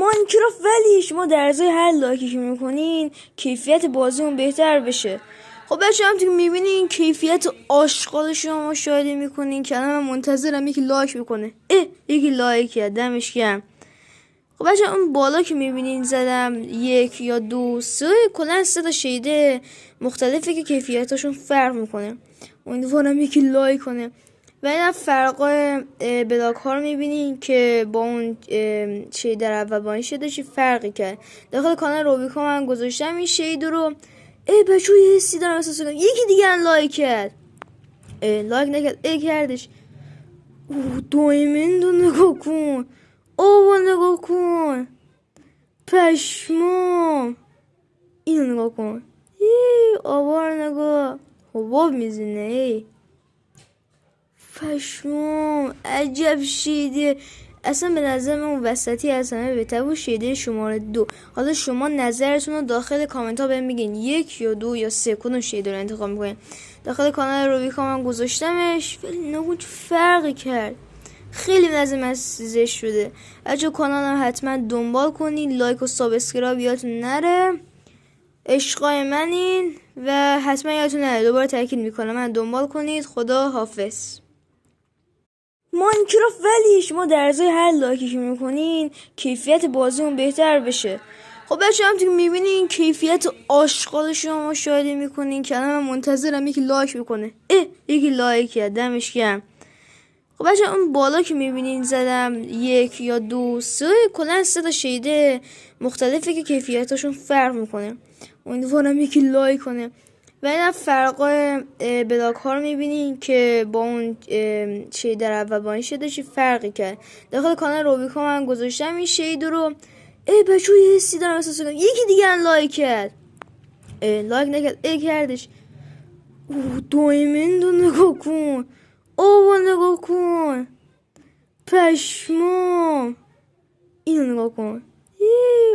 ماینکرافت ولی شما در ازای هر لایکی که میکنین کیفیت بازیمون بهتر بشه. خب بچه هم که میبینین کیفیت آشغال شما مشاهده میکنین که الان من منتظرم یکی لایک بکنه. یکی لایک کرد، دمش گرم. خب بچه اون بالا که میبینین زدم 1 یا 2 3 کلا 3 تا شیده مختلفه که کیفیتاشون فرق میکنه. امیدوارم یکی لایک کنه. و این فرقای بلاک ها رو میبینین که با اون شید در اول با این شیدش فرقی کرد. داخل کانال روبیکا من گذاشتم این شید رو. بچه یه حسی دارم احساس کنم یکی دیگه لایک کرد. لایک نکرد کردش. دایمند رو نگاه کن. نگاه کن. پشمام. اینو نگاه کن. آوا رو نگاه. حباب میزنه. پشمام عجب شیده. اصلا به نظر من اون وسطی از همه بهتر بود، شیده شماره 2. حالا شما نظرتون رو داخل کامنت ها بهم میگین 1 یا 2 یا 3 کدوم شیده رو انتخاب میکنین. داخل کانال روبیکا من گذاشتمش ولی نگو فرقی کرد. خیلی نظر من زشت شده. بچه کانالم حتما دنبال کنین، لایک و سابسکرایب یادتون نره. عشقای منین و حتما یادتون نره، دوباره تاکید میکنم من دنبال کنید. خدا حافظ. ماینکرافت ولی شما در ازای هر لایکی که میکنین کیفیت بازیمون بهتر بشه. خب بچه هم که میبینین کیفیت آشغال شما مشاهده میکنین که الان من منتظرم یکی لایک بکنه. یکی لایک کرد، دمش گرم. خب بچه اون بالا که میبینین زدم 1 یا 2 3 کلا 3 تا شیده مختلفه که کیفیتاشون فرق میکنه. امیدوارم یکی لایک کنه. و این فرقای بلاک ها رو میبینین که با اون شید در اول با این شیدش فرقی کرد. داخل کانال روبیکا من گذاشتم این شید رو. بچه یه حسی دارم احساس کنم یکی دیگه لایک کرد. لایک نکرد کردش. دایمند رو نگاه کن. نگاه کن. پشمام. اینو نگاه کن.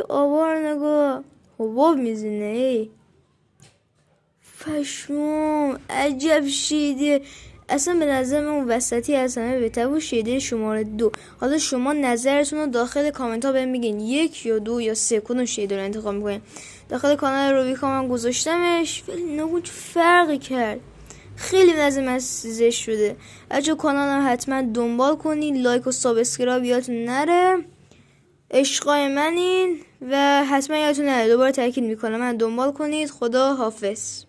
آوا رو نگاه. حباب میزنه. پشمام عجب شیده. اصلا به نظر من اون وسطی از همه بهتر بود، شیده شماره 2. حالا شما نظرتون رو داخل کامنت ها بهم میگین 1 یا 2 یا 3 کدوم شیده رو انتخاب میکنین. داخل کانال روبیکا من گذاشتمش ولی نگو فرقی کرد. خیلی نظر من زشت شده. بچه کانالم حتما دنبال کنین، لایک و سابسکرایب یادتون نره. عشقای منین و حتما یادتون نره، دوباره تاکید میکنم من دنبال کنید. خدا حافظ.